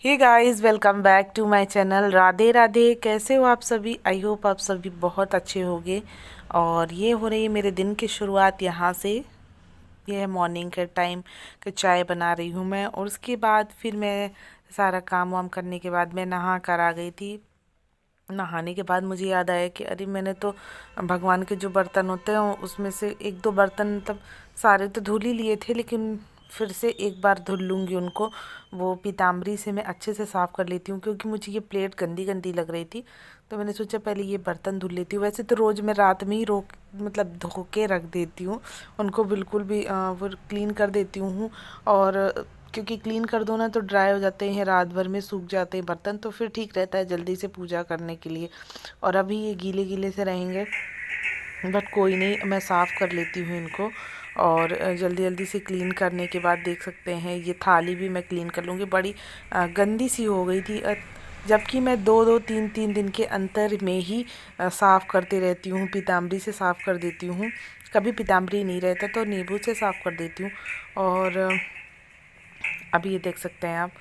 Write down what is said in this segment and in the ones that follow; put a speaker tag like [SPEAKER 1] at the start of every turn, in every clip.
[SPEAKER 1] Hey guys, welcome back to my channel. Radhe Radhe. कैसे हो आप सभी? आई होप आप सभी बहुत अच्छे होंगे। और ये हो रही है मेरे दिन की शुरुआत यहाँ से। ये है मॉर्निंग के टाइम कि चाय बना रही हूँ मैं, और उसके बाद फिर मैं सारा काम वाम करने के बाद मैं नहा कर आ गई थी। नहाने के बाद मुझे याद आया कि अरे मैंने तो भगवान के जो बर्तन होते हैं उसमें से एक दो बर्तन मतलब सारे तो धुल ही लिए थे, लेकिन फिर से एक बार धुल लूँगी उनको। वो पीताम्बरी से मैं अच्छे से साफ़ कर लेती हूँ, क्योंकि मुझे ये प्लेट गंदी गंदी लग रही थी। तो मैंने सोचा पहले ये बर्तन धुल लेती हूँ। वैसे तो रोज़ मैं रात में ही रोक मतलब धो के रख देती हूँ उनको, बिल्कुल भी वो क्लीन कर देती हूँ। और क्योंकि क्लीन कर दो ना तो ड्राई हो जाते हैं, रात भर में सूख जाते हैं बर्तन, तो फिर ठीक रहता है जल्दी से पूजा करने के लिए। और अभी ये गीले गीले से रहेंगे, बट कोई नहीं, मैं साफ़ कर लेती हूँ इनको। और जल्दी जल्दी से क्लीन करने के बाद देख सकते हैं ये थाली भी मैं क्लीन कर लूँगी। बड़ी गंदी सी हो गई थी, जबकि मैं दो दो तीन तीन दिन के अंतर में ही साफ़ करती रहती हूँ। पीताम्बरी से साफ़ कर देती हूँ, कभी पीताम्बरी नहीं रहता तो नींबू से साफ़ कर देती हूँ। और अभी ये देख सकते हैं आप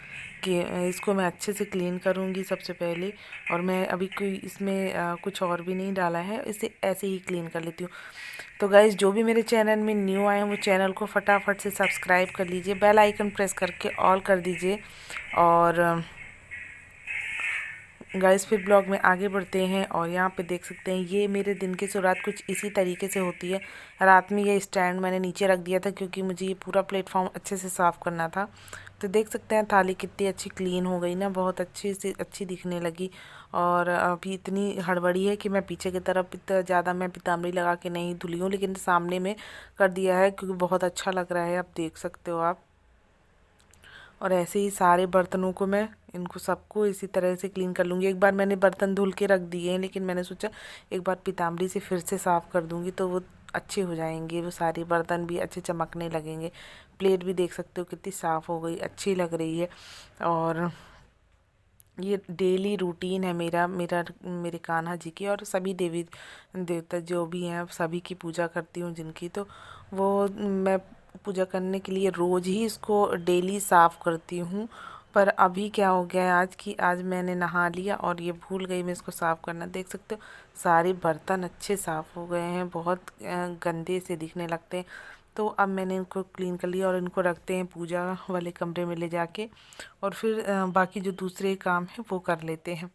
[SPEAKER 1] कि इसको मैं अच्छे से क्लीन करूँगी सबसे पहले। और मैं अभी कोई इसमें कुछ और भी नहीं डाला है, इसे ऐसे ही क्लीन कर लेती हूँ। तो गाइज़, जो भी मेरे चैनल में न्यू आए हैं वो चैनल को फटाफट से सब्सक्राइब कर लीजिए, बेल आइकन प्रेस करके ऑल कर दीजिए। और गाइस, फिर ब्लॉग में आगे बढ़ते हैं। और यहाँ पे देख सकते हैं ये मेरे दिन की शुरुआत कुछ इसी तरीके से होती है। रात में ये स्टैंड मैंने नीचे रख दिया था, क्योंकि मुझे ये पूरा प्लेटफॉर्म अच्छे से साफ़ करना था। तो देख सकते हैं थाली कितनी अच्छी क्लीन हो गई ना, बहुत अच्छी से अच्छी दिखने लगी। और अभी इतनी हड़बड़ी है कि मैं पीछे की तरफ इतना ज़्यादा मैं पीताम्बरी लगा के नहीं धुली हूँ, लेकिन सामने में कर दिया है क्योंकि बहुत अच्छा लग रहा है, आप देख सकते हो आप। और ऐसे ही सारे बर्तनों को मैं इनको सबको इसी तरह से क्लीन कर लूँगी। एक बार मैंने बर्तन धुल के रख दिए हैं, लेकिन मैंने सोचा एक बार पीताम्बरी से फिर से साफ़ कर दूँगी तो वो अच्छे हो जाएंगे, वो सारे बर्तन भी अच्छे चमकने लगेंगे। प्लेट भी देख सकते हो कितनी साफ़ हो गई, अच्छी लग रही है। और ये डेली रूटीन है मेरा मेरा मेरे कान्हा जी की, और सभी देवी देवता जो भी हैं सभी की पूजा करती हूँ जिनकी, तो वो मैं पूजा करने के लिए रोज़ ही इसको डेली साफ़ करती हूँ। पर अभी क्या हो गया है आज की, आज मैंने नहा लिया और ये भूल गई मैं इसको साफ़ करना। देख सकते हो सारे बर्तन अच्छे साफ़ हो गए हैं, बहुत गंदे से दिखने लगते हैं। तो अब मैंने इनको क्लीन कर लिया और इनको रखते हैं पूजा वाले कमरे में ले जाके, और फिर बाकी जो दूसरे काम हैं वो कर लेते हैं।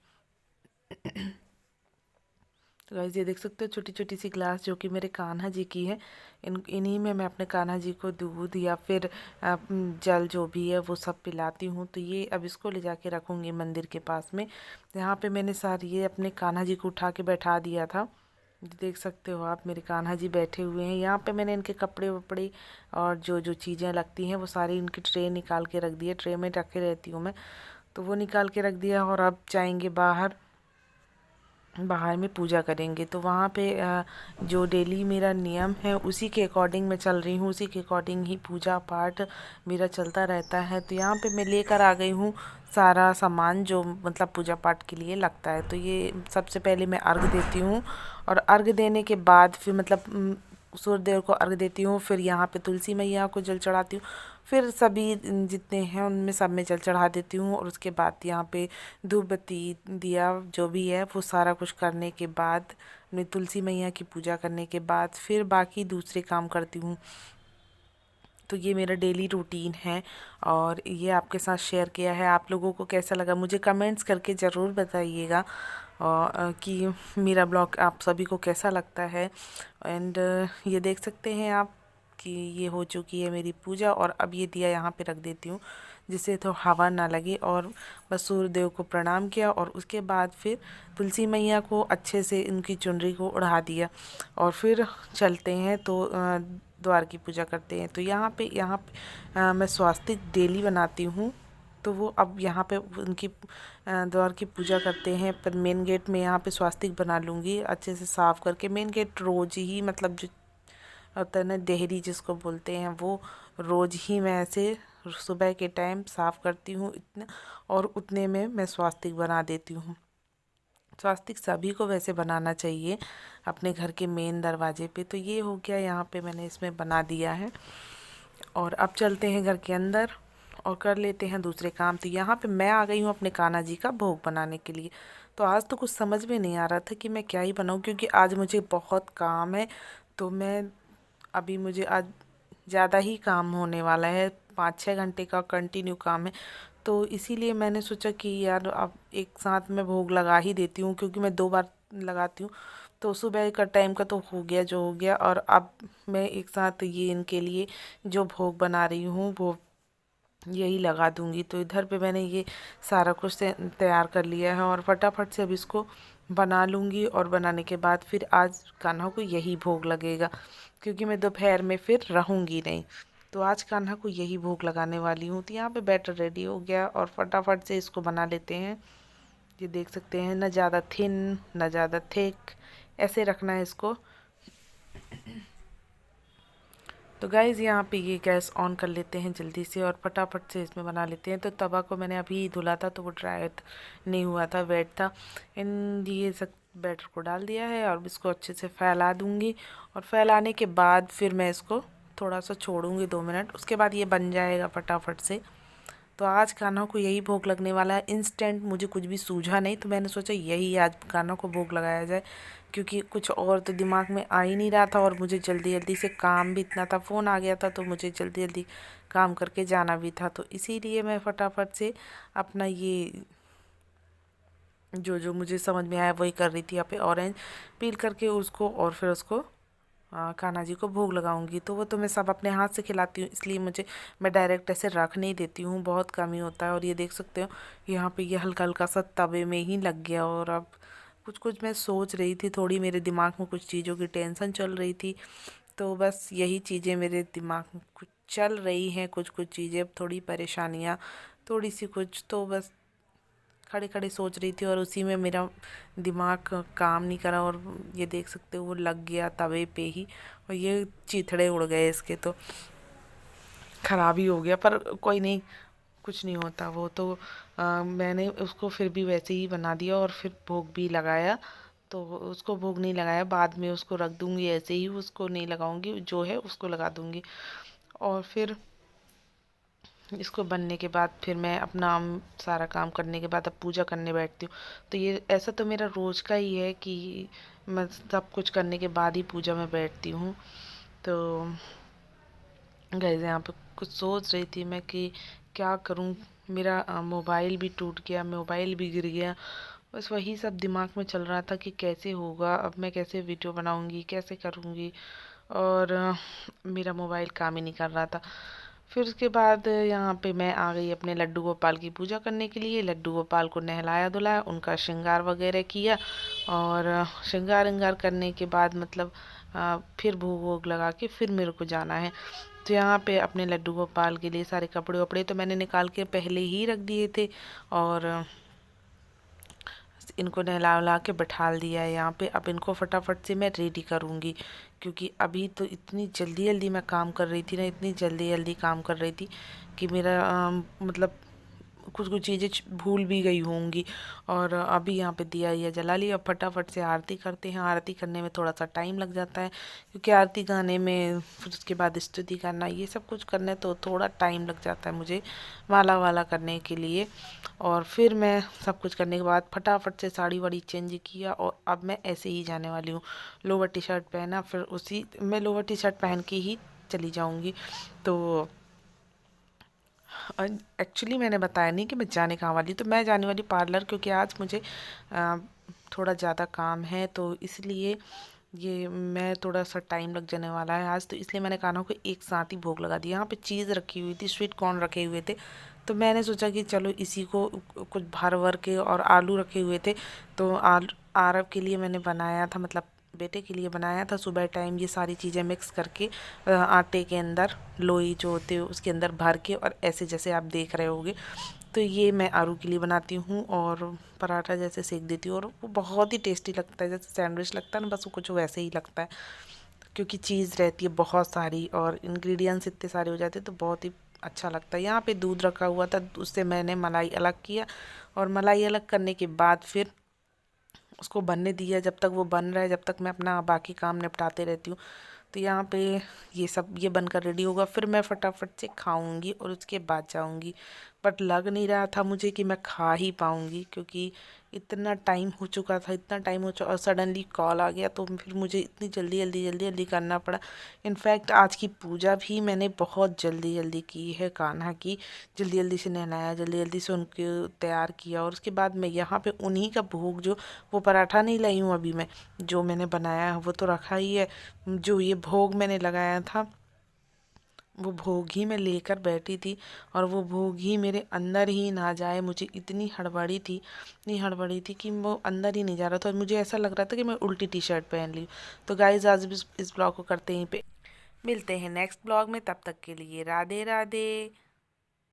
[SPEAKER 1] तो गाइस, ये देख सकते हो छोटी छोटी सी ग्लास जो कि मेरे कान्हा जी की है। इन्हीं में मैं अपने कान्हा जी को दूध या फिर जल जो भी है वो सब पिलाती हूँ। तो ये अब इसको ले जाके रखूँगी मंदिर के पास में। यहाँ पे मैंने सारी ये अपने कान्हा जी को उठा के बैठा दिया था। देख सकते हो आप मेरे कान्हा जी बैठे हुए हैं। यहाँ पे मैंने इनके कपड़े वपड़े और जो जो चीज़ें लगती हैं वो सारी इनकी ट्रे निकाल के रख दी है। ट्रे में रखे रहती हूँ मैं, तो वो निकाल के रख दिया। और अब जाएंगे बाहर, बाहर में पूजा करेंगे। तो वहाँ पे जो डेली मेरा नियम है उसी के अकॉर्डिंग मैं चल रही हूँ, उसी के अकॉर्डिंग ही पूजा पाठ मेरा चलता रहता है। तो यहाँ पे मैं लेकर आ गई हूँ सारा सामान जो मतलब पूजा पाठ के लिए लगता है। तो ये सबसे पहले मैं अर्घ देती हूँ, और अर्घ देने के बाद फिर मतलब सूर्यदेव को अर्घ देती हूँ। फिर यहाँ पे तुलसी मैया को जल चढ़ाती हूँ। फिर सभी जितने हैं उनमें सब में जल चढ़ा देती हूँ। और उसके बाद यहाँ पे धूप बत्ती दिया जो भी है वो सारा कुछ करने के बाद, मैं तुलसी मैया की पूजा करने के बाद फिर बाकी दूसरे काम करती हूँ। तो ये मेरा डेली रूटीन है, और ये आपके साथ शेयर किया है। आप लोगों को कैसा लगा मुझे कमेंट्स करके ज़रूर बताइएगा, और कि मेरा ब्लॉग आप सभी को कैसा लगता है। एंड ये देख सकते हैं आप कि ये हो चुकी है मेरी पूजा। और अब ये दिया यहाँ पे रख देती हूँ जिससे तो हवा ना लगे। और बस सूर्यदेव को प्रणाम किया, और उसके बाद फिर तुलसी मैया को अच्छे से उनकी चुनरी को उड़ा दिया, और फिर चलते हैं तो द्वार की पूजा करते हैं। तो यहाँ पे मैं स्वास्तिक डेली बनाती हूँ। तो वो अब यहाँ पे उनकी द्वार की पूजा करते हैं। पर मेन गेट में यहाँ पे स्वास्तिक बना लूँगी अच्छे से साफ़ करके। मेन गेट रोज़ ही मतलब जो होता है ना देहरी जिसको बोलते हैं, वो रोज़ ही मैं ऐसे सुबह के टाइम साफ़ करती हूँ इतना, और उतने में मैं स्वास्तिक बना देती हूँ। स्वास्तिक सभी को वैसे बनाना चाहिए अपने घर के मेन दरवाजे पे। तो ये हो गया, यहाँ पे मैंने इसमें बना दिया है। और अब चलते हैं घर के अंदर, और कर लेते हैं दूसरे काम। तो यहाँ पे मैं आ गई हूँ अपने कान्हा जी का भोग बनाने के लिए। तो आज तो कुछ समझ में नहीं आ रहा था कि मैं क्या ही बनाऊँ, क्योंकि आज मुझे बहुत काम है। तो मैं अभी मुझे आज ज़्यादा ही काम होने वाला है, 5-6 घंटे का कंटिन्यू काम है। तो इसीलिए मैंने सोचा कि यार अब एक साथ में भोग लगा ही देती हूँ, क्योंकि मैं 2 बार लगाती हूँ। तो सुबह का टाइम का तो हो गया जो हो गया, और अब मैं एक साथ ये इनके लिए जो भोग बना रही हूँ वो यही लगा दूंगी। तो इधर पे मैंने ये सारा कुछ तैयार कर लिया है और फटाफट से अब इसको बना लूँगी। और बनाने के बाद फिर आज कान्हा को यही भोग लगेगा, क्योंकि मैं दोपहर में फिर रहूँगी नहीं। तो आज कान्हा को यही भोग लगाने वाली हूँ। तो यहाँ पे बैटर रेडी हो गया और फटाफट से इसको बना लेते हैं। ये देख सकते हैं, ना ज़्यादा थिन ना ज़्यादा थिक, ऐसे रखना है इसको। तो गाइज़ यहाँ पे ये गैस ऑन कर लेते हैं जल्दी से और फटाफट से इसमें बना लेते हैं। तो तवा को मैंने अभी धुला था तो वो ड्राई नहीं हुआ था, वेट था। इन ये सब बैटर को डाल दिया है और इसको अच्छे से फैला दूँगी। और फैलाने के बाद फिर मैं इसको थोड़ा सा छोड़ूंगी 2 मिनट, उसके बाद ये बन जाएगा फटाफट से। तो आज कान्हा को यही भोग लगने वाला है। इंस्टेंट मुझे कुछ भी सूझा नहीं, तो मैंने सोचा यही आज कान्हा को भोग लगाया जाए, क्योंकि कुछ और तो दिमाग में आ ही नहीं रहा था। और मुझे जल्दी जल्दी से काम भी इतना था, फ़ोन आ गया था तो मुझे जल्दी जल्दी काम करके जाना भी था। तो इसीलिए मैं फटाफट से अपना ये जो जो मुझे समझ में आया वही कर रही थी। यहाँ पे ऑरेंज पील करके उसको और फिर उसको कान्हा जी को भोग लगाऊंगी। तो वो तो मैं सब अपने हाथ से खिलाती हूँ, इसलिए मैं डायरेक्ट ऐसे रख नहीं देती हूँ, बहुत कम ही होता है। और ये देख सकते हो यहाँ पे ये हल्का हल्का सा तवे में ही लग गया। और अब कुछ कुछ मैं सोच रही थी, थोड़ी मेरे दिमाग में कुछ चीज़ों की टेंशन चल रही थी। तो बस यही चीज़ें मेरे दिमाग में कुछ चल रही हैं, कुछ कुछ चीज़ें, थोड़ी परेशानियाँ, थोड़ी सी कुछ। तो बस खड़े खड़े सोच रही थी और उसी में मेरा दिमाग काम नहीं करा। और ये देख सकते हो वो लग गया तवे पे ही, और ये चीथड़े उड़ गए इसके, तो ख़राब ही हो गया। पर कोई नहीं, कुछ नहीं होता वो तो। मैंने उसको फिर भी वैसे ही बना दिया और फिर भोग भी लगाया। तो उसको भोग नहीं लगाया, बाद में उसको रख दूँगी ऐसे ही, उसको नहीं लगाऊंगी, जो है उसको लगा दूँगी। और फिर इसको बनने के बाद फिर मैं अपना सारा काम करने के बाद अब पूजा करने बैठती हूँ। तो ये ऐसा तो मेरा रोज़ का ही है कि मैं सब कुछ करने के बाद ही पूजा में बैठती हूँ। तो गाइस यहाँ पे कुछ सोच रही थी मैं कि क्या करूँ। मेरा मोबाइल भी टूट गया, मोबाइल भी गिर गया। बस वही सब दिमाग में चल रहा था कि कैसे होगा, अब मैं कैसे वीडियो बनाऊँगी, कैसे करूँगी। और मेरा मोबाइल काम ही नहीं कर रहा था। फिर उसके बाद यहाँ पे मैं आ गई अपने लड्डू गोपाल की पूजा करने के लिए। लड्डू गोपाल को नहलाया धुलाया, उनका श्रृंगार वगैरह किया। और श्रृंगार विंगार करने के बाद मतलब फिर भोग वोग लगा के फिर मेरे को जाना है। तो यहाँ पे अपने लड्डू गोपाल के लिए सारे कपड़े वपड़े तो मैंने निकाल के पहले ही रख दिए थे। और इनको नहला वला के बैठा दिया है यहाँ पे। अब इनको फटाफट से मैं रेडी करूँगी, क्योंकि अभी तो इतनी जल्दी जल्दी मैं काम कर रही थी ना, इतनी जल्दी जल्दी काम कर रही थी कि मेरा मतलब कुछ कुछ चीज़ें भूल भी गई होंगी। और अभी यहाँ पे दिया ये जला लिया, अब फटाफट से आरती करते हैं। आरती करने में थोड़ा सा टाइम लग जाता है, क्योंकि आरती गाने में फिर उसके बाद स्तुति करना, ये सब कुछ करने तो थोड़ा टाइम लग जाता है मुझे माला वाला करने के लिए। और फिर मैं सब कुछ करने के बाद फटाफट से साड़ी वाड़ी चेंज किया और अब मैं ऐसे ही जाने वाली हूँ। लोअर टी शर्ट पहना, फिर उसी मैं लोअर टी शर्ट पहन के ही चली जाऊँगी। तो एक्चुअली मैंने बताया नहीं कि मैं जाने कहाँ वाली, तो मैं जाने वाली पार्लर, क्योंकि आज मुझे थोड़ा ज़्यादा काम है। तो इसलिए ये मैं थोड़ा सा टाइम लग जाने वाला है आज, तो इसलिए मैंने कान्हा को एक साथ ही भोग लगा दिया। यहाँ पे चीज़ रखी हुई थी, स्वीट कॉर्न रखे हुए थे, तो मैंने सोचा कि चलो इसी को कुछ भर वर के, और आलू रखे हुए थे तो आरव के लिए मैंने बनाया था, मतलब बेटे के लिए बनाया था सुबह टाइम। ये सारी चीज़ें मिक्स करके आटे के अंदर लोई जो होते हैं उसके अंदर भर के, और ऐसे जैसे आप देख रहे होगे। तो ये मैं आलू के लिए बनाती हूँ और पराठा जैसे सेक देती हूँ, और वो बहुत ही टेस्टी लगता है, जैसे सैंडविच लगता है ना, बस वो कुछ वैसे ही लगता है, क्योंकि चीज़ रहती है बहुत सारी और इंग्रेडिएंट्स इतने सारे हो जाते हैं तो बहुत ही अच्छा लगता है। यहाँ पे दूध रखा हुआ था, उससे मैंने मलाई अलग किया, और मलाई अलग करने के बाद फिर उसको बनने दिया। जब तक वो बन रहा है, जब तक मैं अपना बाकी काम निपटाते रहती हूँ। तो यहाँ पे ये सब ये बनकर रेडी होगा, फिर मैं फटाफट से खाऊंगी और उसके बाद जाऊंगी। बट लग नहीं रहा था मुझे कि मैं खा ही पाऊंगी, क्योंकि इतना टाइम हो चुका था, इतना टाइम हो चुका और सडनली कॉल आ गया, तो फिर मुझे इतनी जल्दी जल्दी जल्दी जल्दी करना पड़ा। इनफैक्ट आज की पूजा भी मैंने बहुत जल्दी जल्दी की है कान्हा की। जल्दी जल्दी से नहलाया, जल्दी जल्दी से उनको तैयार किया, और उसके बाद मैं यहाँ पे उन्हीं का भोग, जो वो पराठा नहीं लाई हूँ अभी मैं, जो मैंने बनाया है वो तो रखा ही है, जो ये भोग मैंने लगाया था वो भोग ही मैं लेकर बैठी थी। और वो भोग ही मेरे अंदर ही ना जाए, मुझे इतनी हड़बड़ी थी, इतनी हड़बड़ी थी कि वो अंदर ही नहीं जा रहा था, और मुझे ऐसा लग रहा था कि मैं उल्टी टी शर्ट पहन ली। तो गाइज आज भी इस ब्लॉग को करते ही पे मिलते हैं नेक्स्ट ब्लॉग में, तब तक के लिए राधे राधे।